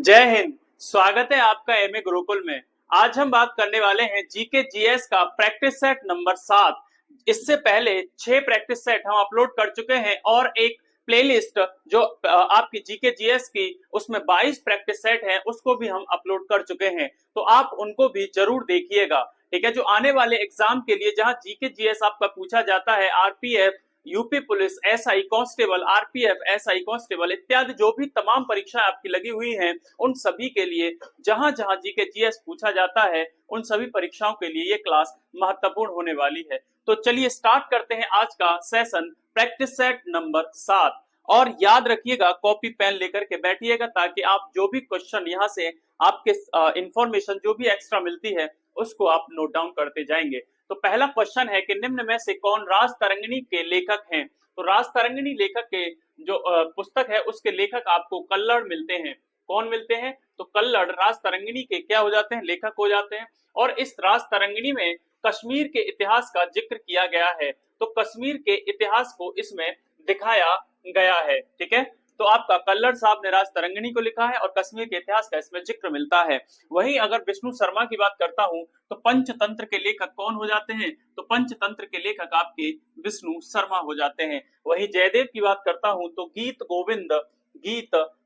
जय हिंद। स्वागत है आपका एमए गुरुकुल में। आज हम बात करने वाले हैं जीके जीएस का प्रैक्टिस सेट नंबर 7। इससे पहले 6 प्रैक्टिस सेट हम अपलोड कर चुके हैं और एक प्लेलिस्ट जो आपकी जीके जीएस की उसमें 22 प्रैक्टिस सेट है उसको भी हम अपलोड कर चुके हैं, तो आप उनको भी जरूर देखिएगा। ठीक है, जो आने वाले एग्जाम के लिए जहां जीके जीएस आपका पूछा जाता है, RPF, UP police, SI constable, RPF, SI constable इत्यादि जो भी तमाम परीक्षाएं आपकी लगी हुई हैं, उन सभी के लिए जहां जहां जीके जीएस पूछा जाता है उन सभी परीक्षाओं के लिए ये क्लास महत्वपूर्ण होने वाली है। तो चलिए स्टार्ट करते हैं आज का सेशन प्रैक्टिस सेट नंबर 7। और याद रखिएगा, कॉपी पेन लेकर के बैठिएगा ताकि आप जो भी क्वेश्चन यहाँ से आपके इंफॉर्मेशन जो भी एक्स्ट्रा मिलती है उसको आप नोट डाउन करते जाएंगे। तो पहला क्वेश्चन है कि निम्न में से कौन राज तरंगिणी के लेखक हैं। तो राज तरंगिणी लेखक के जो पुस्तक है उसके लेखक आपको कल्लड़ मिलते हैं। कौन मिलते हैं? तो कल्लड़ राज तरंगिणी के क्या हो जाते हैं? लेखक हो जाते हैं। और इस राज तरंगिणी में कश्मीर के इतिहास का जिक्र किया गया है, तो कश्मीर के इतिहास को इसमें दिखाया गया है। ठीक है, तो आपका कल्लड़ साहब ने राज तरंगिणी को लिखा है और कश्मीर के इतिहास का इसमें जिक्र मिलता है। वहीं अगर विष्णु शर्मा की बात करता हूं तो पंचतंत्र के लेखक कौन हो जाते हैं? तो पंचतंत्र के लेखक आपके विष्णु शर्मा हो जाते हैं। वहीं जयदेव की बात करता हूं तो गीत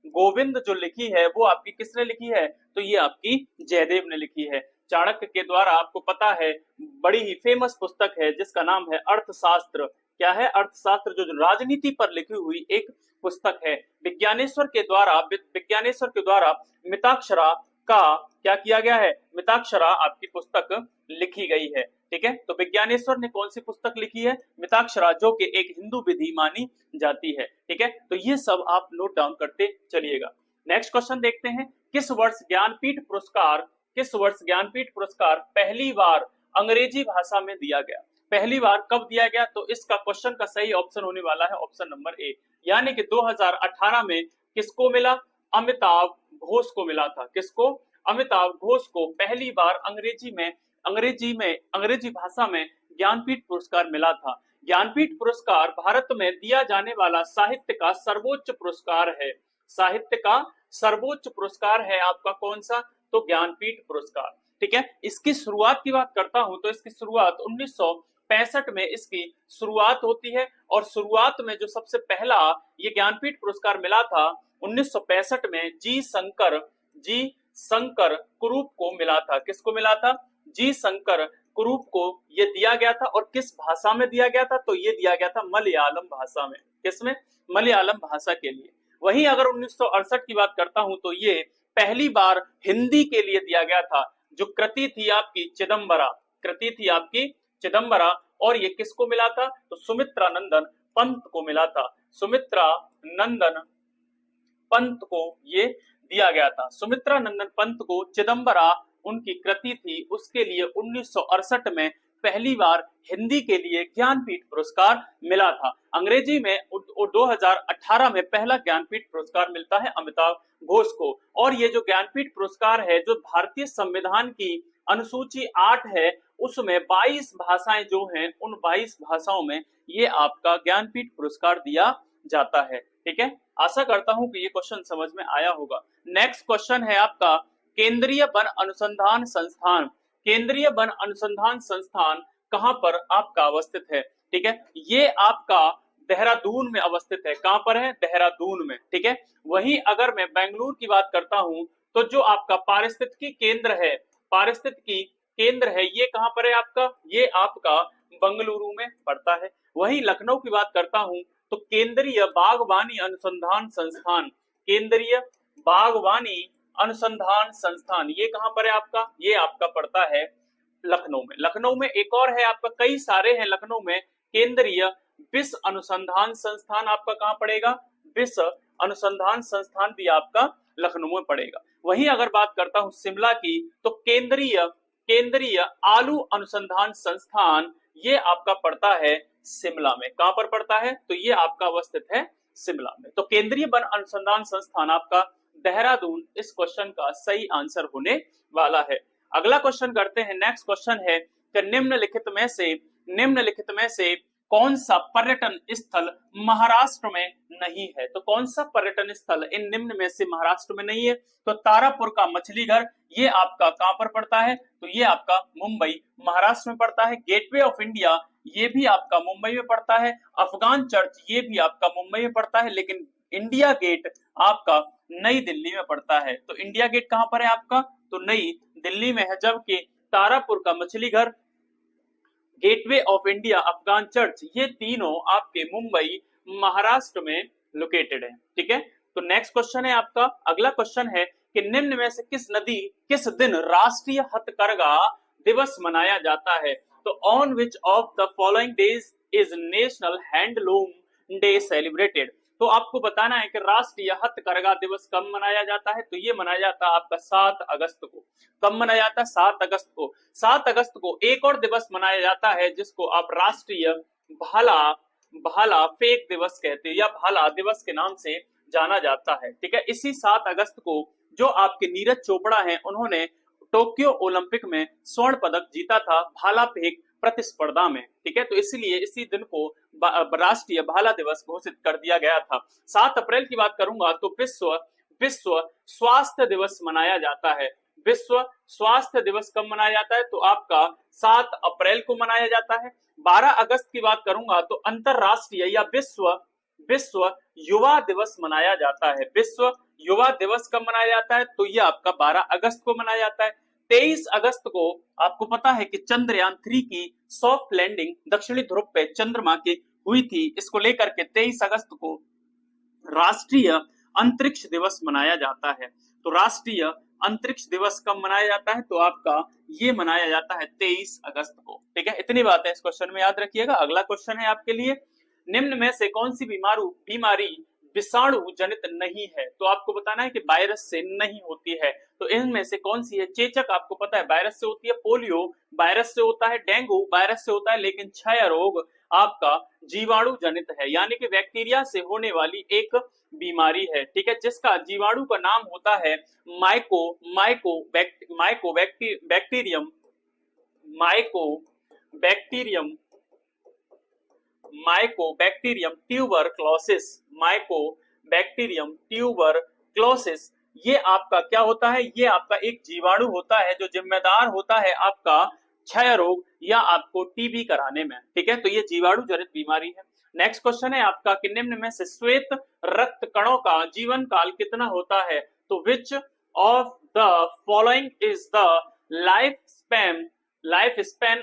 गोविंद जो लिखी है वो आपकी किसने लिखी है? तो ये आपकी जयदेव ने लिखी है। चाणक्य के द्वारा आपको पता है बड़ी ही फेमस पुस्तक है जिसका नाम है अर्थशास्त्र। क्या है? अर्थशास्त्र, जो राजनीति पर लिखी हुई एक पुस्तक है। विज्ञानेश्वर के द्वारा मिताक्षरा का क्या किया गया है? मिताक्षरा आपकी पुस्तक लिखी गई है। ठीक है, तो विज्ञानेश्वर ने कौन सी पुस्तक लिखी है? मिताक्षरा, जो कि एक हिंदू विधि मानी जाती है। ठीक है, तो ये सब आप नोट डाउन करते चलिएगा। नेक्स्ट क्वेश्चन देखते हैं। किस वर्ष ज्ञानपीठ पुरस्कार पहली बार अंग्रेजी भाषा में दिया गया? पहली बार कब दिया गया? तो इसका क्वेश्चन का सही ऑप्शन होने वाला है ऑप्शन नंबर ए, यानी कि 2018 में किसको मिला? अमिताभ घोष को मिला था। किसको? अमिताभ घोष को पहली बार अंग्रेजी भाषा में ज्ञानपीठ पुरस्कार मिला था। ज्ञानपीठ पुरस्कार भारत में दिया जाने वाला साहित्य का सर्वोच्च पुरस्कार है। साहित्य का सर्वोच्च पुरस्कार है आपका कौन सा? तो ज्ञानपीठ पुरस्कार। ठीक है, इसकी शुरुआत की बात करता हूं तो इसकी शुरुआत 1965 में इसकी शुरुआत होती है। और शुरुआत में जो सबसे पहला ये ज्ञानपीठ पुरस्कार मिला था 1965 में जी शंकर कुरूप को मिला था। किसको मिला था? जी शंकर कुरूप को ये दिया गया था। और किस भाषा में दिया गया था? तो ये दिया गया था मलयालम भाषा में। किसमें? मलयालम भाषा के लिए। वहीं अगर 1968 की बात करता हूं तो ये पहली बार हिंदी के लिए दिया गया था। जो कृति थी आपकी चिदम्बरा, और ये किसको मिला था? तो सुमित्रा नंदन पंत को मिला था। सुमित्रा नंदन पंत को ये दिया गया था। सुमित्रा नंदन पंत को चिदम्बरा उनकी कृति थी, उसके लिए 1968 में पहली बार हिंदी के लिए ज्ञानपीठ पुरस्कार मिला था। अंग्रेजी में 2018 में पहला ज्ञानपीठ पुरस्कार मिलता है अमिताभ घोष को। और ये जो ज्ञानपीठ पुरस्कार है, जो भारतीय संविधान की अनुसूची 8 है, उसमें 22 भाषाएं जो हैं, उन 22 भाषाओं में ये आपका ज्ञानपीठ पुरस्कार दिया जाता है। ठीक है, आशा करता हूं कि ये क्वेश्चन समझ में आया होगा। नेक्स्ट क्वेश्चन है आपका केंद्रीय वन अनुसंधान संस्थान। केंद्रीय वन अनुसंधान संस्थान कहां पर आपका अवस्थित है? ठीक है, ये आपका देहरादून में अवस्थित है। कहां पर है? देहरादून में। ठीक है, वहीं अगर मैं बेंगलुरु की बात करता हूं तो जो आपका पारिस्थितिकी केंद्र है ये कहां पर है आपका? ये आपका बंगलुरु में पड़ता है। वहीं लखनऊ की बात करता हूं तो केंद्रीय बागवानी अनुसंधान संस्थान ये कहां पर है आपका? ये आपका पड़ता है लखनऊ में। लखनऊ में एक और है आपका, कई सारे हैं लखनऊ में। केंद्रीय विश्व अनुसंधान संस्थान आपका कहां पड़ेगा? विश्व अनुसंधान संस्थान भी आपका लखनऊ में पड़ेगा। वहीं अगर बात करता हूं शिमला की तो केंद्रीय आलू अनुसंधान संस्थान ये आपका पड़ता है शिमला में। कहां पर पड़ता है? तो ये आपका अवस्थित है शिमला में। तो केंद्रीय वन अनुसंधान संस्थान आपका देहरादून इस क्वेश्चन का सही आंसर होने वाला है। अगला क्वेश्चन करते हैं। नेक्स्ट क्वेश्चन है कि निम्नलिखित में से कौन सा पर्यटन स्थल महाराष्ट्र में नहीं है? तो कौन सा पर्यटन स्थल इन निम्न में से महाराष्ट्र में नहीं है? तो तारापुर का मछली घर, ये आपका कहां पर पड़ता है? तो ये आपका मुंबई महाराष्ट्र में पड़ता है। गेटवे ऑफ इंडिया, ये भी आपका मुंबई में पड़ता है। अफगान चर्च, ये भी आपका मुंबई में पड़ता है। लेकिन इंडिया गेट आपका नई दिल्ली में पड़ता है। तो इंडिया गेट कहां पर है आपका? तो नई दिल्ली में है। जबकि तारापुर का मछली घर, gateway of India, Afghan church, ये तीनों आपके मुंबई महाराष्ट्र में लोकेटेड है। ठीक है, तो नेक्स्ट क्वेश्चन है आपका, अगला क्वेश्चन है कि निम्न में से किस दिन राष्ट्रीय हथकरघा दिवस मनाया जाता है? तो on which of the following days is national handloom day celebrated? तो आपको बताना है कि राष्ट्रीय हथकरघा दिवस कब मनाया जाता है। तो ये मनाया जाता है आपका 7 अगस्त को। कब मनाया जाता है? 7 अगस्त को। 7 अगस्त को एक और दिवस मनाया जाता है जिसको आप राष्ट्रीय भाला फेंक दिवस कहते हैं, या भाला दिवस के नाम से जाना जाता है। ठीक है, इसी 7 अगस्त को जो आपके नीरज चोपड़ा हैं, उन्होंने टोक्यो ओलंपिक में स्वर्ण पदक जीता था भाला फेंक प्रतिस्पर्धा में। ठीक है, तो इसलिए इसी दिन को राष्ट्रीय भाला दिवस घोषित कर दिया गया था। 7 अप्रैल की बात करूंगा तो विश्व स्वास्थ्य दिवस मनाया जाता है। विश्व स्वास्थ्य दिवस कब मनाया जाता है? तो आपका 7 अप्रैल को मनाया जाता है। 12 अगस्त की बात करूंगा तो अंतरराष्ट्रीय या विश्व युवा दिवस मनाया जाता है। विश्व युवा दिवस कब मनाया जाता है? तो यह आपका 12 अगस्त को मनाया जाता है। 23 अगस्त को आपको पता है कि चंद्रयान 3 की सॉफ्ट लैंडिंग दक्षिणी ध्रुव पे चंद्रमा की हुई थी। इसको लेकर के 23 अगस्त को राष्ट्रीय अंतरिक्ष दिवस मनाया जाता है। तो राष्ट्रीय अंतरिक्ष दिवस कब मनाया जाता है? तो आपका ये मनाया जाता है 23 अगस्त को। ठीक है, इतनी बातें इस क्वेश्चन में याद रखिएगा। अगला क्वेश्चन है आपके लिए, निम्न में से कौन सी बीमारी विषाणु जनित नहीं है? तो आपको बताना है कि वायरस से नहीं होती है। तो इनमें से कौन सी है? चेचक आपको पता है वायरस से होती है, पोलियो वायरस से होता है, डेंगू वायरस से होता है, लेकिन क्षय रोग आपका जीवाणु जनित है, यानी कि बैक्टीरिया से होने वाली एक बीमारी है। ठीक है, जिसका जीवाणु का नाम होता है माइकोबैक्टीरियम ट्यूबरक्लोसिस। ये आपका क्या होता है? ये आपका एक जीवाणु होता है जो जिम्मेदार होता है आपका क्षय रोग या आपको टीबी कराने में। ठीक है, तो ये जीवाणु जनित बीमारी है। नेक्स्ट क्वेश्चन है आपका कि निम्न में से श्वेत रक्त कणों का जीवन काल कितना होता है? तो which of the following is the life span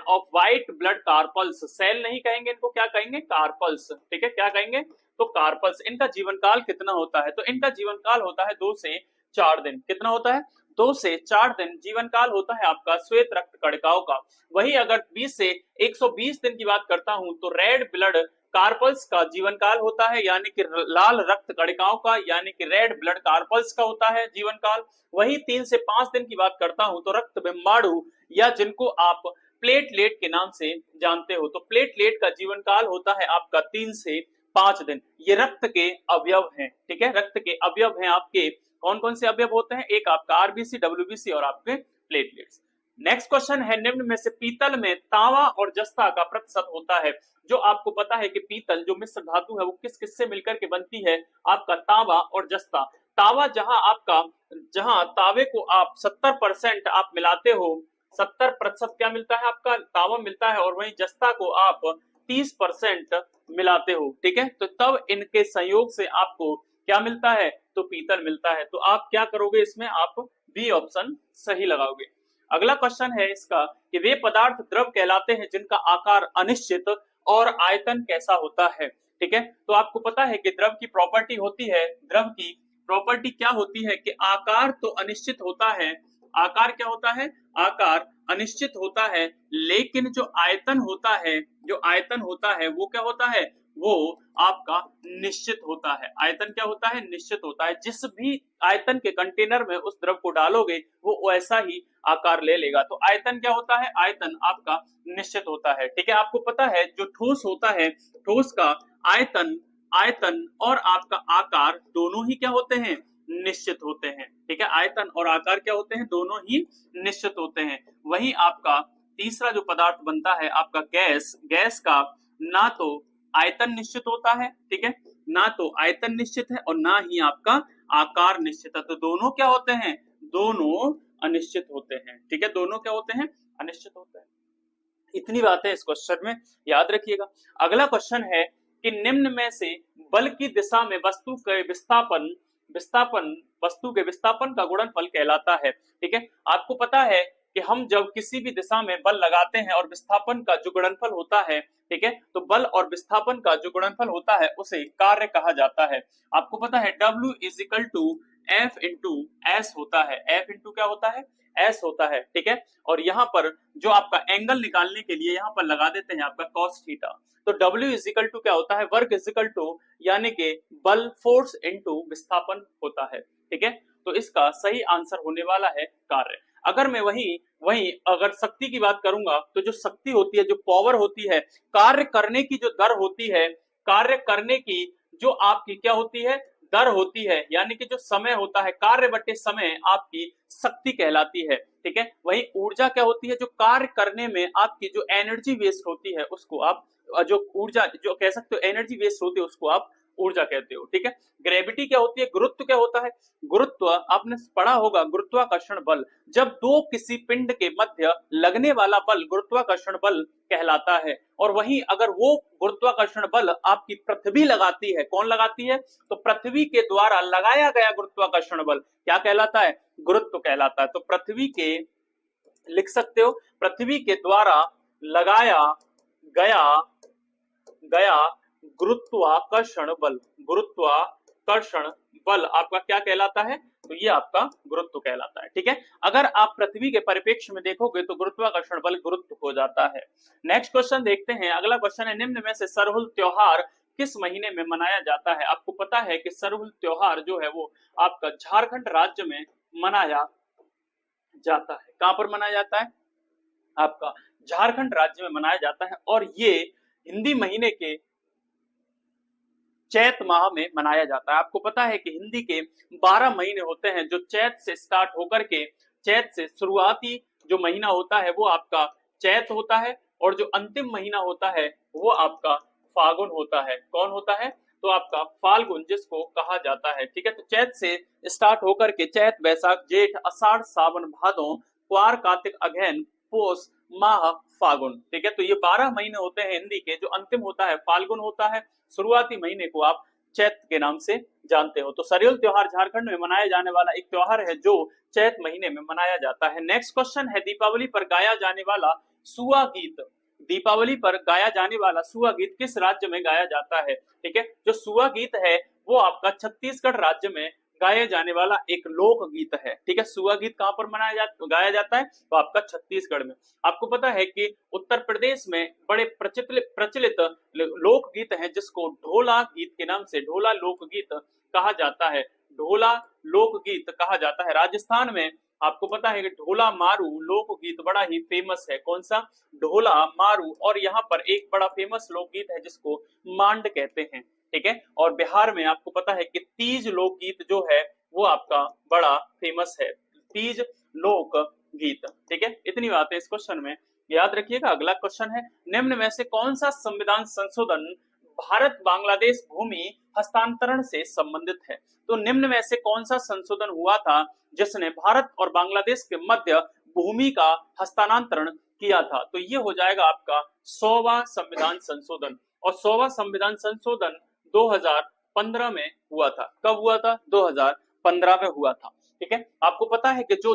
of white blood corpuscles? Cell नहीं कहेंगे इनको, क्या कहेंगे? कार्पल्स। ठीक है, क्या कहेंगे? तो कार्पल्स। इनका जीवन काल कितना होता है? तो इनका जीवन काल होता है 2 से 4 दिन। कितना होता है? 2 से 4 दिन जीवन काल होता है आपका श्वेत रक्त कणिकाओं का। वही अगर 20 से 120 दिन की बात करता हूं तो रेड ब्लड कार्पल्स का जीवन काल होता है, यानी कि लाल रक्त कणिकाओं का, यानी कि रेड ब्लड कार्पल्स का होता है जीवन काल। वही 3 से 5 दिन की बात करता हूं तो रक्त बिंबाणु या जिनको आप प्लेटलेट के नाम से जानते हो, तो प्लेटलेट का जीवन काल होता है आपका 3 से 5 दिन। ये रक्त के अवयव हैं। ठीक है, रक्त के अवयव हैं आपके। कौन कौन से अवयव होते हैं? एक आपका आरबीसी, डब्ल्यूबीसी और आपके प्लेटलेट्स। नेक्स्ट क्वेश्चन है, निम्न में से पीतल में तांबा और जस्ता का प्रतिशत होता है? जो आपको पता है कि पीतल जो मिश्र धातु है वो किस किस से मिलकर के बनती है? आपका तांबा और जस्ता। तांबा जहां तांबे को आप 70% आप मिलाते हो, 70% क्या मिलता है? आपका तांबा मिलता है, और वहीं जस्ता को आप 30% मिलाते हो। ठीक है, तो तब इनके संयोग से आपको क्या मिलता है? तो पीतल मिलता है। तो आप क्या करोगे इसमें? आप बी ऑप्शन सही लगाओगे। अगला क्वेश्चन है इसका कि वे पदार्थ द्रव कहलाते हैं जिनका आकार अनिश्चित और आयतन कैसा होता है? ठीक है, तो आपको पता है कि द्रव की प्रॉपर्टी होती है, द्रव की प्रॉपर्टी क्या होती है कि आकार तो अनिश्चित होता है। आकार क्या होता है? आकार अनिश्चित होता है, लेकिन जो आयतन होता है वो क्या होता है? वो आपका निश्चित होता है। आयतन क्या होता है? निश्चित होता है। जिस भी आयतन के कंटेनर में उस द्रव को डालोगे वो वैसा ही आकार ले लेगा। तो आयतन क्या होता है? आयतन आपका निश्चित होता है। ठीक है, आपको पता है जो ठोस होता है, ठोस का आयतन और आपका आकार दोनों ही क्या होते हैं? निश्चित होते हैं। ठीक है, आयतन और आकार क्या होते हैं? दोनों ही निश्चित होते हैं। वही आपका तीसरा जो पदार्थ बनता है आपका गैस का ना तो आयतन निश्चित होता है, ठीक है, ना तो आयतन निश्चित है और ना ही आपका आकार निश्चित है। तो दोनों क्या होते हैं, दोनों अनिश्चित होते हैं, ठीक है, दोनों क्या होते हैं, अनिश्चित होते हैं। इतनी बातें इस क्वेश्चन में याद रखिएगा। अगला क्वेश्चन है कि निम्न में से बल की दिशा में वस्तु के विस्थापन विस्थापन वस्तु के विस्थापन का गुणनफल कहलाता है, ठीक है। आपको पता है कि हम जब किसी भी दिशा में बल लगाते हैं और विस्थापन का जो गुणनफल होता है, ठीक है, तो बल और विस्थापन का जो गुणनफल होता है उसे कार्य कहा जाता है। आपको पता है W is equal to F into s होता है, F इंटू क्या होता है, एस होता है, ठीक है। और यहाँ पर जो आपका एंगल निकालने के लिए यहाँ पर लगा देते हैं आपका cos थीटा। तो W इज इक्वल टू क्या होता है, वर्क इज इक्वल टू यानी कि बल फोर्स इनटू विस्थापन होता है, ठीक है। तो इसका सही आंसर होने वाला है कार्य। अगर मैं वही अगर शक्ति की बात करूंगा तो जो शक्ति होती है, जो पावर होती है, कार्य करने की जो दर होती है, कार्य करने की जो आपकी क्या होती है, दर होती है, यानी कि जो समय होता है, कार्य बटे समय आपकी शक्ति कहलाती है, ठीक है। वही ऊर्जा क्या होती है, जो कार्य करने में आपकी जो एनर्जी वेस्ट होती है उसको आप जो ऊर्जा जो कह सकते हो एनर्जी वेस्ट होती है उसको आप ऊर्जा कहते हो, ठीक है। ग्रेविटी क्या होती है, गुरुत्व क्या होता है, गुरुत्व आपने पढ़ा होगा, गुरुत्वाकर्षण बल। जब दो किसी पिंड के मध्य लगने वाला बल गुरुत्वाकर्षण बल कहलाता है। और वहीं अगर वो गुरुत्वाकर्षण बल आपकी पृथ्वी लगाती है, कौन लगाती है, तो पृथ्वी के द्वारा लगाया गया गुरुत्वाकर्षण बल क्या कहलाता है, गुरुत्व कहलाता है। तो पृथ्वी के लिख सकते हो, पृथ्वी के द्वारा लगाया गया गुरुत्वाकर्षण बल, गुरुत्वाकर्षण बल आपका क्या कहलाता है, तो ये आपका गुरुत्व कहलाता है, ठीक है। अगर आप पृथ्वी के परिप्रेक्ष्य में देखोगे तो गुरुत्वाकर्षण बल गुरुत्व हो जाता है। नेक्स्ट क्वेश्चन देखते हैं। अगला क्वेश्चन है, निम्न में से सरहुल त्योहार किस महीने में मनाया जाता है। आपको पता है कि सरहुल त्योहार जो है वो आपका झारखंड राज्य में मनाया जाता है। कहां पर मनाया जाता है, आपका झारखंड राज्य में मनाया जाता है। और ये हिंदी महीने के चैत माह में मनाया जाता है। आपको पता है कि हिंदी के 12 महीने होते हैं, जो चैत से स्टार्ट होकर के चैत से शुरुआती जो महीना होता है वो आपका चैत होता है और जो अंतिम महीना होता है वो आपका फागुन होता है। कौन होता है, तो आपका फाल्गुन जिसको कहा जाता है, ठीक है। तो चैत से स्टार्ट होकर के चैत बैसाख जेठ अषाढ़ सावन भादो क्वार कार्तिक अगहन पोष माह फागुन, ठीक है। तो ये 12 महीने होते हैं हिंदी के, जो अंतिम होता है फाल्गुन होता है, शुरुआती महीने को आप चैत के नाम से जानते हो। तो सरहुल त्योहार झारखंड में मनाया जाने वाला एक त्योहार है जो चैत महीने में मनाया जाता है। नेक्स्ट क्वेश्चन है, दीपावली पर गाया जाने वाला सुआ गीत, दीपावली पर गाया जाने वाला सुआ गीत किस राज्य में गाया जाता है, ठीक है। जो सुआ गीत है वो आपका छत्तीसगढ़ राज्य में गाया जाने वाला एक लोक गीत है, ठीक है। सुआ गीत कहां पर गाया जाता है, तो आपका छत्तीसगढ़ में। आपको पता है कि उत्तर प्रदेश में बड़े प्रचलित लोकगीत हैं जिसको ढोला गीत के नाम से ढोला लोकगीत कहा जाता है, ढोला लोकगीत कहा जाता है। राजस्थान में आपको पता है कि ढोला मारू लोकगीत बड़ा ही फेमस है। कौन सा, ढोला मारू। और यहाँ पर एक बड़ा फेमस लोकगीत है जिसको मांड कहते हैं, ठीक है। और बिहार में आपको पता है कि तीज लोकगीत जो है वो आपका बड़ा फेमस है, तीज लोक गीत, ठीक है। इतनी बातें इस क्वेश्चन में याद रखिएगा। अगला क्वेश्चन है, निम्न में से कौन सा संविधान संशोधन भारत बांग्लादेश भूमि हस्तांतरण से संबंधित है। तो निम्न में से कौन सा संशोधन हुआ था जिसने भारत और बांग्लादेश के मध्य भूमि का हस्तांतरण किया था। तो ये हो जाएगा आपका 100वां संविधान संशोधन। और 100वां संविधान संशोधन 2015 में हुआ था। कब हुआ था, 2015 में हुआ था, ठीक है। आपको पता है कि जो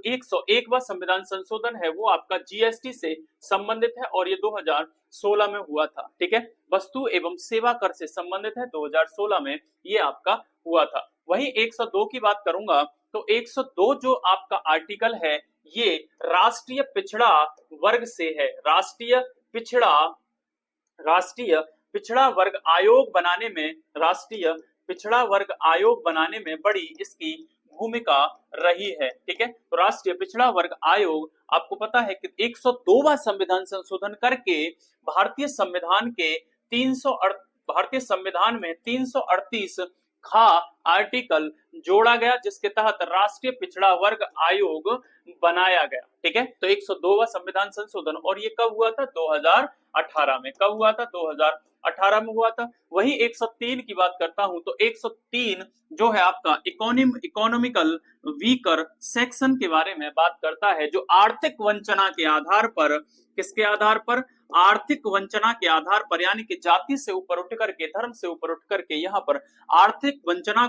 101वां संविधान संशोधन है वो आपका जीएसटी से संबंधित है और ये 2016 में हुआ था, ठीक है। वस्तु एवं सेवा कर से संबंधित है, 2016 में ये आपका हुआ था। वहीं 102 की बात करूंगा तो 102 जो आपका आर्टिकल है ये राष्ट्रीय पिछड़ा वर्ग से है। राष्ट्रीय पिछड़ा वर्ग आयोग बनाने में, राष्ट्रीय पिछड़ा वर्ग आयोग बनाने में बड़ी इसकी भूमिका रही है, ठीक है। तो राष्ट्रीय पिछड़ा वर्ग आयोग आपको पता है कि 102वां संविधान संशोधन करके भारतीय संविधान में 338 खा आर्टिकल जोड़ा गया, जिसके तहत राष्ट्रीय पिछड़ा वर्ग आयोग बनाया गया। ठीक है, तो 102वां संविधान संशोधन, और ये कब हुआ था? 2018 में। कब हुआ था? 2018 में हुआ था। वही 103 की बात करता हूं तो 103 जो है आपका इकोनॉमिकल वीकर सेक्शन के बारे में बात करता है, जो आर्थिक वंचना के आधार पर, किसके आधार पर? आर्थिक वंचना के आधार पर, यानी कि जाति से ऊपर उठ करके, धर्म से ऊपर उठ करके यहाँ पर आर्थिक वंचना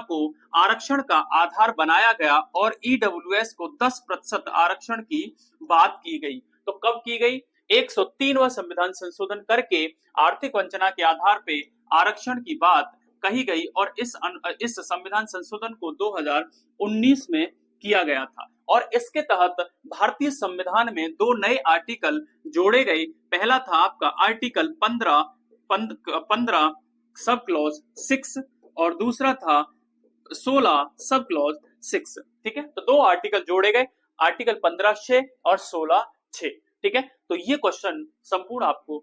को आरक्षण का आधार बनाया गया, और ईडब्ल्यूएस को 10% आरक्षण की बात की गई। तो कब की गई? 103वां संविधान संशोधन करके आर्थिक वंचना के आधार पे आरक्षण की बात कही गई, और इस संविधान संशोधन को 2019 में किया गया था। और इसके तहत भारतीय संविधान में दो नए आर्टिकल जोड़े गए। पहला था आपका आर्टिकल 15 सब क्लॉज 6, और दूसरा था 16 सब क्लॉज 6। ठीक है, तो दो आर्टिकल जोड़े गए, आर्टिकल 15(6) और 16(6). ठीक है, तो ये क्वेश्चन संपूर्ण आपको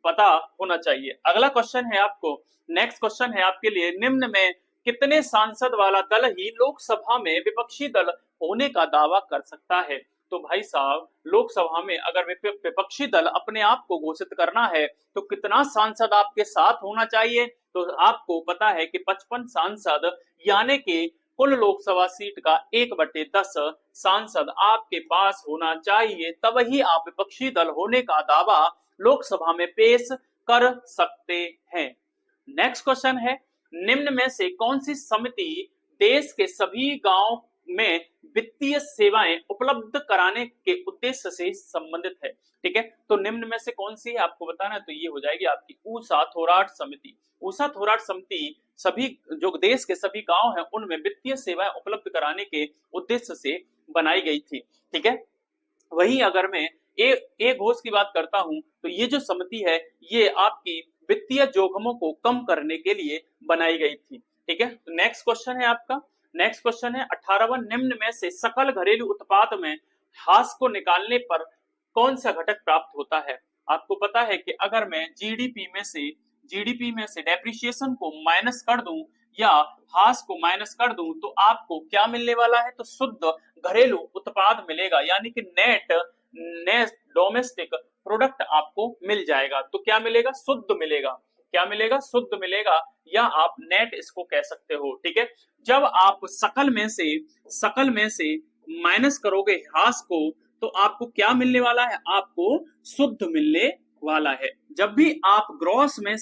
पता होना चाहिए। अगला क्वेश्चन है आपको, नेक्स्ट क्वेश्चन है आपके लिए, निम्न में कितने सांसद वाला दल ही लोकसभा में विपक्षी दल होने का दावा कर सकता है? तो भाई साहब, लोकसभा में अगर विपक्षी दल अपने आप को घोषित करना है तो कितना सांसद आपके साथ होना चाहिए? तो आपको पता है कि 55 सांसद, यानी कि कुल लोकसभा सीट का 1/10 सांसद आपके पास होना चाहिए, तब ही आप विपक्षी दल होने का दावा लोकसभा में पेश कर सकते हैं। नेक्स्ट क्वेश्चन है, निम्न में से कौन सी समिति देश के सभी गांव में वित्तीय सेवाएं उपलब्ध कराने के उद्देश्य से संबंधित है? ठीक है, तो निम्न में से कौन सी है आपको बताना है, तो ये हो जाएगी आपकी ऊषा थोराट समिति। ऊषा थोराट समिति सभी जो देश के सभी गांव हैं उनमें वित्तीय सेवाएं उपलब्ध कराने के उद्देश्य से बनाई गई थी। ठीक है, वहीं अगर मैं एक घोष की बात करता हूं तो ये जो समिति है ये आपकी वित्तीय जोखिमों को कम करने के लिए बनाई गई थी। ठीक है, तो नेक्स्ट क्वेश्चन है आपका, नेक्स्ट क्वेश्चन है 18वां, निम्न में से सकल घरेलू उत्पाद में ह्रास को निकालने पर कौन सा घटक प्राप्त होता है? आपको पता है कि अगर मैं जीडीपी में से डेप्रिसिएशन को माइनस कर दूं या ह्रास को माइनस कर दूं तो आपको क्या मिलने वाला है? तो शुद्ध घरेलू उत्पाद मिलेगा, यानी कि नेट डोमेस्टिक प्रोडक्ट आपको मिल जाएगा। तो क्या मिलेगा? शुद्ध मिलेगा। क्या मिलेगा? शुद्ध मिलेगा, या आप नेट इसको कह सकते हो। ठीक है, जब आप सकल में से माइनस करोगे ह्रास को तो आपको क्या मिलने वाला है? आपको शुद्ध मिलने वाला है। जब भी आप ग्रॉस में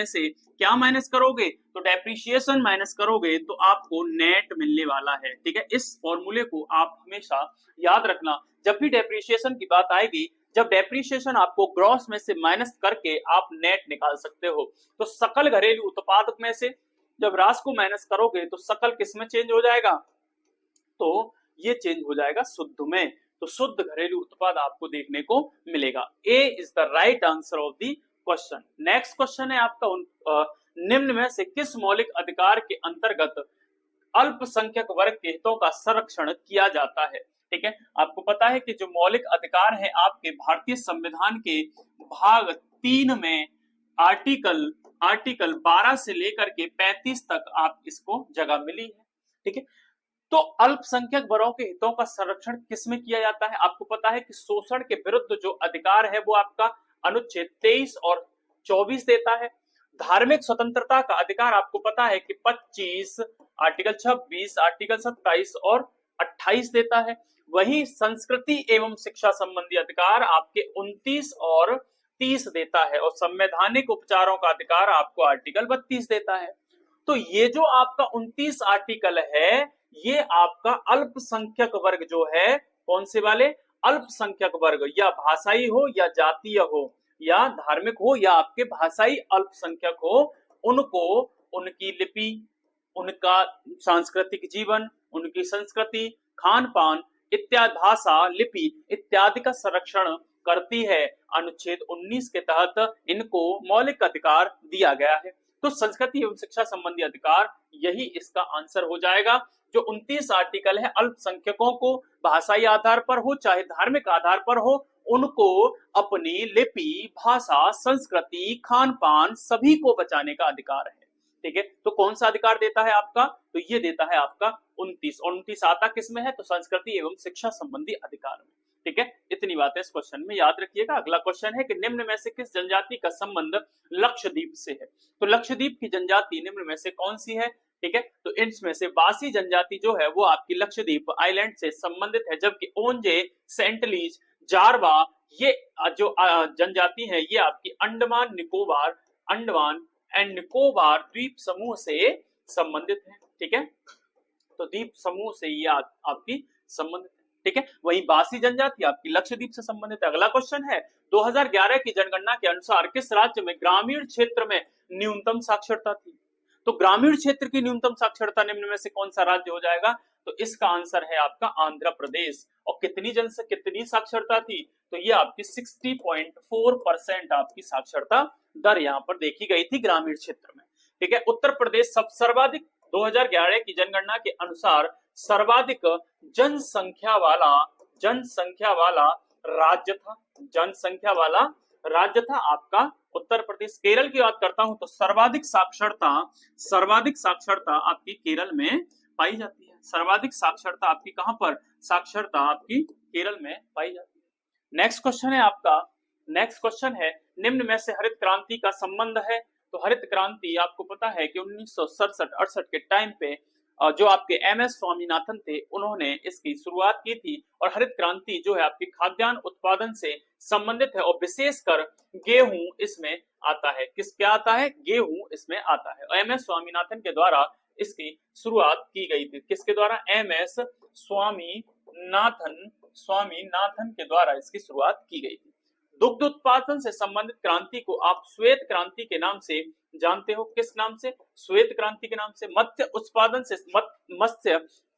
से क्या माइनस करोगे? तो डेप्रिसिएशन माइनस करोगे तो आपको नेट मिलने वाला है। ठीक है, इस फॉर्मूले को आप हमेशा याद रखना। जब भी डेप्रिसिएशन की बात आएगी, जब डेप्रिसिएशन आपको ग्रॉस में से माइनस करके आप नेट निकाल सकते हो। तो सकल घरेलू उत्पाद में से जब ह्रास को माइनस करोगे तो सकल किस में चेंज हो जाएगा? तो ये चेंज हो जाएगा शुद्ध में। तो शुद्ध घरेलू उत्पाद आपको देखने को मिलेगा। A is the right answer of the question. Next question है आपका, निम्न में से किस मौलिक अधिकार के अंतर्गत अल्पसंख्यक वर्ग के हितों का संरक्षण किया जाता है? ठीक है, आपको पता है कि जो मौलिक अधिकार है आपके भारतीय संविधान के भाग 3 में आर्टिकल 12 से लेकर के 35 तक आप इसको जगह मिली है। ठीक है, तो अल्पसंख्यक वर्गों के हितों का संरक्षण किसमें किया जाता है? आपको पता है कि शोषण के विरुद्ध जो अधिकार है वो आपका अनुच्छेद 23 और 24 देता है। धार्मिक स्वतंत्रता का अधिकार आपको पता है कि 25, आर्टिकल 26, आर्टिकल 27 और 28 देता है। वही संस्कृति एवं शिक्षा संबंधी अधिकार आपके 29 और 30 देता है, और संवैधानिक उपचारों का अधिकार आपको आर्टिकल 32 देता है। तो ये जो आपका 29 आर्टिकल है ये आपका अल्पसंख्यक वर्ग जो है, कौन से वाले? अल्पसंख्यक वर्ग, या भाषाई हो या जातीय हो या धार्मिक हो या आपके भाषाई अल्पसंख्यक हो, उनको उनकी लिपि, उनका सांस्कृतिक जीवन, उनकी संस्कृति, खान पान इत्यादि, भाषा, लिपि इत्यादि का संरक्षण करती है। अनुच्छेद 19 के तहत इनको मौलिक अधिकार दिया गया है। तो संस्कृति एवं शिक्षा संबंधी अधिकार यही इसका आंसर हो जाएगा। जो 29 आर्टिकल है अल्पसंख्यकों को भाषाई आधार पर हो चाहे धार्मिक आधार पर हो उनको अपनी लिपि, भाषा, संस्कृति, खान पान सभी को बचाने का अधिकार है। ठीक है, तो कौन सा अधिकार देता है आपका? तो ये देता है आपका 29 आता किसमें है? तो संस्कृति एवं शिक्षा संबंधी अधिकार में। ठीक है, इतनी बातें इस क्वेश्चन में याद रखिएगा। अगला क्वेश्चन है कि निम्न में से किस जनजाति का संबंध लक्षद्वीप से है? तो लक्षद्वीप की जनजाति निम्न में से कौन सी है? ठीक है, तो इनमें से बासी जनजाति जो है वो आपकी लक्षद्वीप आइलैंड से संबंधित है, जबकि ओंजे, सेंटलीज, जारवा ये जो जनजाति है ये आपकी अंडमान एंड निकोबार द्वीप समूह से संबंधित है। ठीक है, तो द्वीप समूह से ये आपकी संबंधित है। ठीक है, वही बासी जनजाति आपकी लक्षद्वीप से संबंधित है। अगला क्वेश्चन है 2011 की जनगणना के अनुसार किस राज्य में ग्रामीण क्षेत्र में न्यूनतम साक्षरता थी? तो ग्रामीण क्षेत्र की न्यूनतम साक्षरता निम्न में से कौन सा राज्य हो जाएगा? तो इसका आंसर है आपका आंध्र प्रदेश। और कितनी साक्षरता थी? तो ये आपकी 60.4% आपकी साक्षरता दर यहाँ पर देखी गई थी ग्रामीण क्षेत्र में। ठीक है, उत्तर प्रदेश सर्वाधिक 2011 की जनगणना के अनुसार सर्वाधिक जनसंख्या वाला राज्य था आपका उत्तर प्रदेश। केरल की बात करता हूं तो सर्वाधिक साक्षरता आपकी केरल में पाई जाती है। सर्वाधिक साक्षरता आपकी कहां पर? साक्षरता आपकी केरल में पाई जाती है। नेक्स्ट क्वेश्चन है निम्न में से हरित क्रांति का संबंध है? तो हरित क्रांति आपको पता है कि 1967-68 के टाइम पे जो आपके MS स्वामीनाथन थे उन्होंने इसकी शुरुआत की थी। और हरित क्रांति जो है आपकी खाद्यान्न उत्पादन से संबंधित है और विशेषकर गेहूं इसमें आता है। क्या आता है? गेहूं इसमें आता है। और MS स्वामीनाथन के द्वारा इसकी शुरुआत की गई थी। किसके द्वारा? MS स्वामीनाथन के द्वारा इसकी शुरुआत की गई थी। दुग्ध उत्पादन से संबंधित क्रांति को आप श्वेत क्रांति के नाम से जानते हो। किस नाम से? श्वेत क्रांति के नाम से। मत्स्य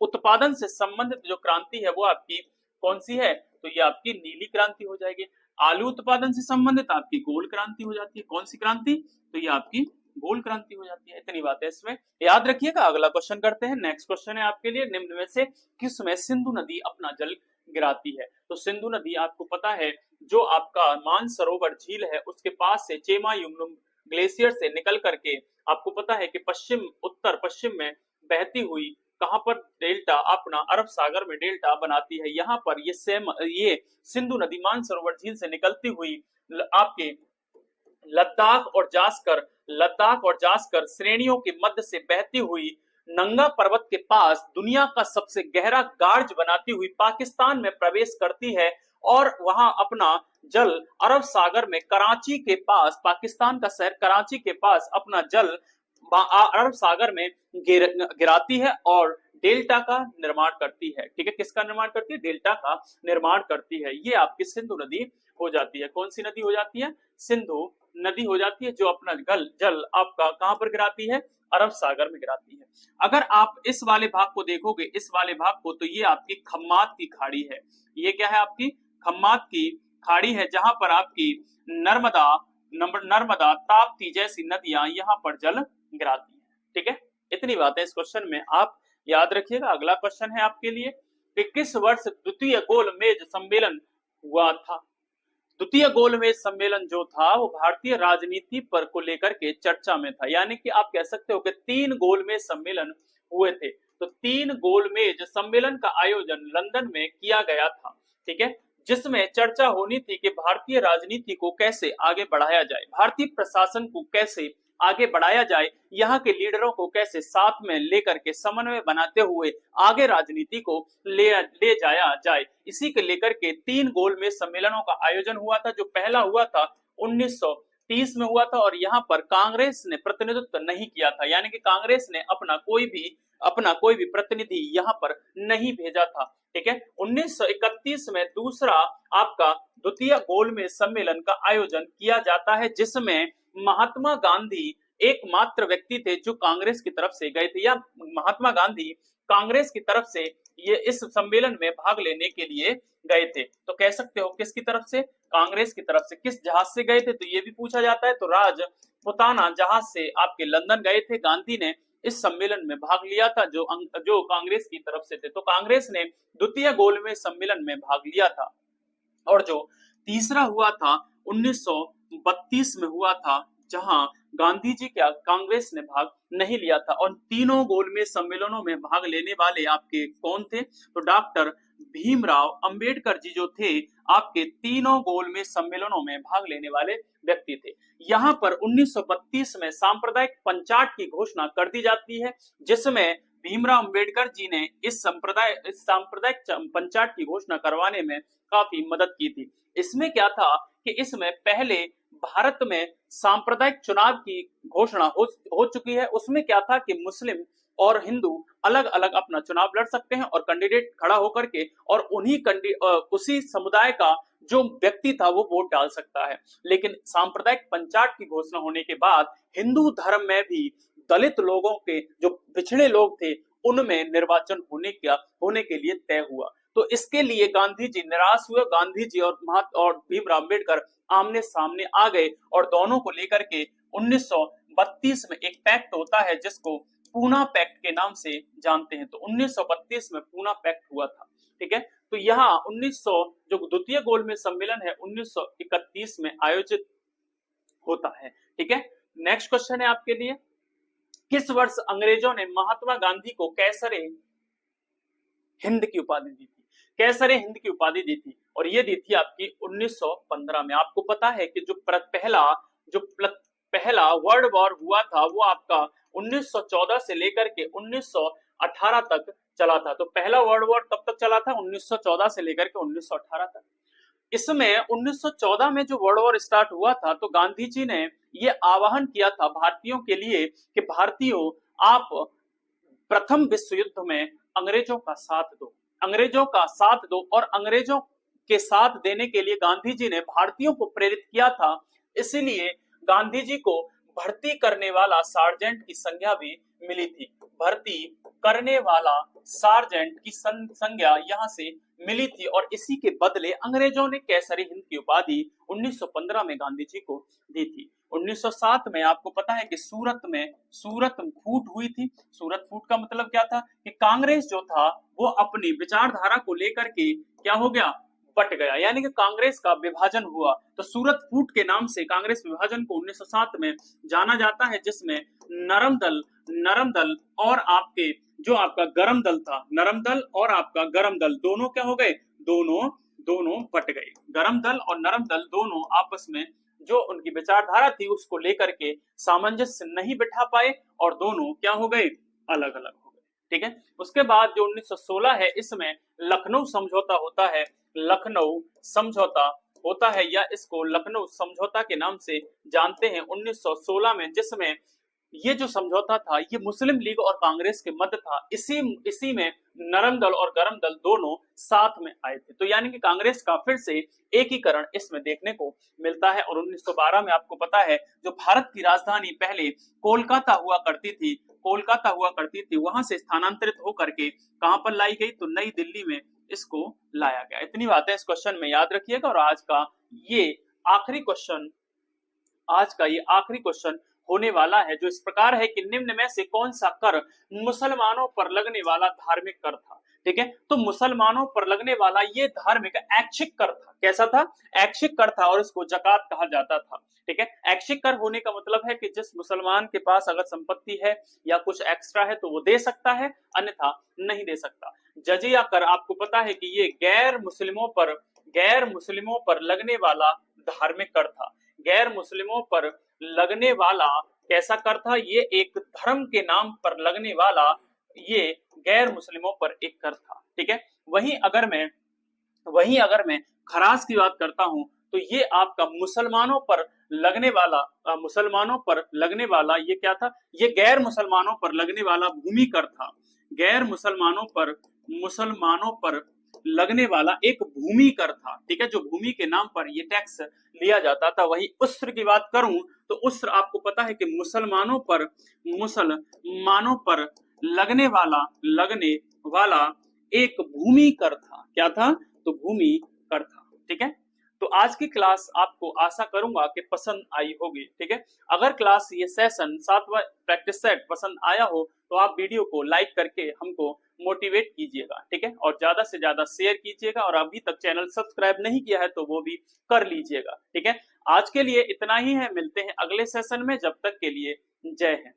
उत्पादन से संबंधित जो क्रांति है वो आपकी कौन सी है? तो ये आपकी नीली क्रांति हो जाएगी। आलू उत्पादन से संबंधित आपकी गोल क्रांति हो जाती है। कौन सी क्रांति? तो ये आपकी गोल क्रांति हो जाती है। इतनी बातें इसमें याद रखिएगा। अगला क्वेश्चन करते हैं। नेक्स्ट क्वेश्चन है आपके लिए निम्न में से किसमें सिंधु नदी अपना जल गिराती है? तो सिंधु नदी आपको पता है जो आपका मानसरोवर झील है उसके पास से चेमा युंगलुम ग्लेशियर से निकल करके आपको पता है कि उत्तर पश्चिम में बहती हुई कहां पर? डेल्टा अपना अरब सागर में डेल्टा बनाती है। यहाँ पर ये सिंधु नदी मानसरोवर झील से निकलती हुई आपके लद्दाख और जास्कर श्रेणियों के मध्य से बहती हुई नंगा पर्वत के पास दुनिया का सबसे गहरा गार्ज बनाती हुई पाकिस्तान में प्रवेश करती है और वहां अपना जल अरब सागर में कराची के पास, पाकिस्तान का शहर कराची के पास अपना जल अरब सागर में गिराती है और डेल्टा का निर्माण करती है। ठीक है, किसका निर्माण करती है? डेल्टा का निर्माण करती है। ये आपकी सिंधु नदी हो जाती है। कौन सी नदी हो जाती है? सिंधु नदी हो जाती है जो अपना जल आपका कहां पर गिराती है? अरब सागर में गिराती है। अगर आप इस वाले भाग को देखोगे, इस वाले भाग को, तो ये आपकी खम्मात की खाड़ी है। ये क्या है? आपकी खम्मात की खाड़ी है जहां पर आपकी नर्मदा ताप्ती जैसी नदियां यहाँ पर जल गिराती है। ठीक है, इतनी बातें इस क्वेश्चन में आप याद रखिएगा। अगला क्वेश्चन है आपके लिए कि किस वर्ष द्वितीय गोलमेज सम्मेलन हुआ था? द्वितीय गोलमेज सम्मेलन जो था वो भारतीय राजनीति पर को लेकर के चर्चा में था। यानी कि आप कह सकते हो कि 3 गोलमेज सम्मेलन हुए थे। तो 3 गोलमेज सम्मेलन का आयोजन लंदन में किया गया था। ठीक है, जिसमें चर्चा होनी थी कि भारतीय राजनीति को कैसे आगे बढ़ाया जाए, भारतीय प्रशासन को कैसे आगे बढ़ाया जाए, यहाँ के लीडरों को कैसे साथ में लेकर के समन्वय बनाते हुए आगे राजनीति को ले जाया जाए। इसी के लेकर के 3 गोलमेज सम्मेलनों का आयोजन हुआ था। जो पहला हुआ था 1930 में हुआ था और यहाँ पर कांग्रेस ने प्रतिनिधित्व नहीं किया था। यानी कि कांग्रेस ने अपना कोई भी प्रतिनिधि यहाँ पर नहीं भेजा था। ठीक है, 1931 में दूसरा आपका द्वितीय गोलमेज सम्मेलन का आयोजन किया जाता है जिसमें महात्मा गांधी एकमात्र व्यक्ति थे जो कांग्रेस की तरफ से गए थे, या महात्मा गांधी कांग्रेस की तरफ से ये इस सम्मेलन में भाग लेने के लिए गए थे। तो कह सकते हो किसकी तरफ से? कांग्रेस की तरफ से। किस जहाज से गए थे? तो ये भी पूछा जाता है। तो राजपुताना जहाज से आपके लंदन गए थे। गांधी ने इस सम्मेलन में भाग लिया था जो कांग्रेस की तरफ से थे। तो कांग्रेस ने द्वितीय गोलमेज सम्मेलन में भाग लिया था। और जो तीसरा हुआ था 1932 में हुआ था, जहां गांधी जी क्या कांग्रेस ने भाग नहीं लिया था। और तीनों गोलमेज सम्मेलनों में भाग लेने वाले आपके कौन थे? तो डॉक्टर भीमराव अंबेडकर जी जो थे आपके तीनों गोलमेज सम्मेलनों में भाग लेने वाले व्यक्ति थे। यहाँ पर 1932 में सांप्रदायिक पंचायत की घोषणा कर दी जाती है, जिसमें भीमराव अंबेडकर जी ने इस सांप्रदायिक पंचायत की घोषणा करवाने में काफी मदद की थी। इसमें क्या था कि इसमें पहले भारत में सांप्रदायिक चुनाव की घोषणा हो चुकी है। उसमें क्या था कि मुस्लिम और हिंदू अलग अलग अपना चुनाव लड़ सकते हैं और कैंडिडेट खड़ा होकर के और उसी समुदाय का जो व्यक्ति था वो वोट डाल सकता है। लेकिन सांप्रदायिक पंचायत की घोषणा होने के बाद हिंदू धर्म में भी दलित लोगों के जो पिछड़े लोग थे उनमें निर्वाचन होने के लिए तय हुआ। तो इसके लिए गांधी जी निराश हुए। गांधी जी और भीमराव अम्बेडकर आमने सामने आ गए और दोनों को लेकर के 1932 में एक पैक्ट होता है जिसको पूना पैक्ट के नाम से जानते हैं। तो 1932 में पूना पैक्ट हुआ था। ठीक है, तो यहाँ 1900 जो द्वितीय गोलमेज सम्मेलन है 1931 में आयोजित होता है। ठीक है, नेक्स्ट क्वेश्चन है आपके लिए, किस वर्ष अंग्रेजों ने महात्मा गांधी को कैसरे हिंद की उपाधि दी थी? कैसरे हिंद की उपाधि दी थी और ये दी थी आपकी 1915 में। आपको पता है कि जो पहला वर्ल्ड वॉर हुआ था वो आपका 1914 से लेकर के 1918 तक चला था। तो पहला वर्ल्ड वॉर तब तक चला था 1914 से लेकर के 1918 तक। इसमें 1914 में जो वर्ल्ड वॉर स्टार्ट हुआ था तो गांधी जी ने ये आह्वान किया था भारतीयों के लिए कि भारतीयों आप प्रथम विश्व युद्ध में अंग्रेजों का साथ दो, अंग्रेजों का साथ दो। और अंग्रेजों के साथ देने के लिए गांधी जी ने भारतीयों को प्रेरित किया था। इसीलिए गांधी जी को भर्ती करने वाला सार्जेंट की संज्ञा भी मिली थी। भर्ती करने वाला सार्जेंट की संज्ञा यहाँ से मिली थी और इसी के बदले अंग्रेजों ने कैसरी हिंद की उपाधि 1915 में गांधी जी को दी थी। 1907 में आपको पता है कि सूरत फूट हुई थी। सूरत फूट का मतलब क्या था कि कांग्रेस जो था वो अपनी विचारधारा को लेकर के क्या हो गया, बट गया, यानी कि कांग्रेस का विभाजन हुआ। तो सूरत फूट के नाम से कांग्रेस विभाजन को 1907 में जाना जाता है, जिसमें नरम दल और आपके जो आपका गरम दल था, नरम दल और आपका गरम दल दोनों क्या हो गए, दोनों बट गए। गरम दल और नरम दल दोनों आपस में जो उनकी विचारधारा थी उसको लेकर के सामंजस्य नहीं बिठा पाए और दोनों क्या हो गए, अलग अलग हो गए। ठीक है, उसके बाद जो 1916 है इसमें लखनऊ समझौता होता है। लखनऊ समझौता होता है या इसको लखनऊ समझौता के नाम से जानते हैं 1916 में, जिसमें ये जो समझौता था ये मुस्लिम लीग और कांग्रेस के मध्य था। इसी में नरम दल और गरम दल दोनों साथ में आए थे। तो यानी कि कांग्रेस का फिर से एकीकरण इसमें देखने को मिलता है। और 1912 में आपको पता है जो भारत की राजधानी पहले कोलकाता हुआ करती थी वहां से स्थानांतरित होकर के कहां पर लाई गई, तो नई दिल्ली में इसको लाया गया। इतनी बातें इस क्वेश्चन में याद रखिएगा। और आज का ये आखिरी क्वेश्चन होने वाला है जो इस प्रकार है कि निम्न में से कौन सा कर मुसलमानों पर लगने वाला धार्मिक कर था? ठीक है, तो मुसलमानों पर लगने वाला ये धार्मिक ऐच्छिक कर था। कैसा था? ऐच्छिक कर था और इसको जकात कहा जाता था। ठीक है, ऐच्छिक कर होने का मतलब है कि जिस मुसलमान के पास अगर संपत्ति है या कुछ एक्स्ट्रा है तो वो दे सकता है, अन्यथा नहीं दे सकता। जजिया कर आपको पता है कि ये गैर मुस्लिमों पर लगने वाला धार्मिक कर था। गैर मुस्लिमों पर लगने वाला कैसा कर था? ये एक धर्म के नाम पर लगने वाला ये गैर मुस्लिमों पर एक कर था। ठीक है, वहीं अगर मैं खराज की बात करता हूं तो ये आपका मुसलमानों पर लगने वाला ये क्या था? ये गैर मुसलमानों पर लगने वाला भूमि कर था। गैर मुसलमानों पर लगने वाला एक भूमि कर था। ठीक है, जो भूमि के नाम पर ये टैक्स लिया जाता था। वही उस्र की बात करूं तो उस्र आपको पता है कि मुसलमानों पर लगने वाला एक भूमि कर था। क्या था? तो भूमि कर था। ठीक है, तो आज की क्लास आपको आशा करूंगा कि पसंद आई होगी। ठीक है, अगर क्लास ये सेशन 7वां प्रैक्टिस सेट पसंद आया हो तो आप वीडियो को लाइक करके हमको मोटिवेट कीजिएगा। ठीक है, और ज्यादा से ज्यादा शेयर कीजिएगा, और अभी तक चैनल सब्सक्राइब नहीं किया है तो वो भी कर लीजिएगा। ठीक है, आज के लिए इतना ही है, मिलते हैं अगले सेशन में, जब तक के लिए जय हिंद।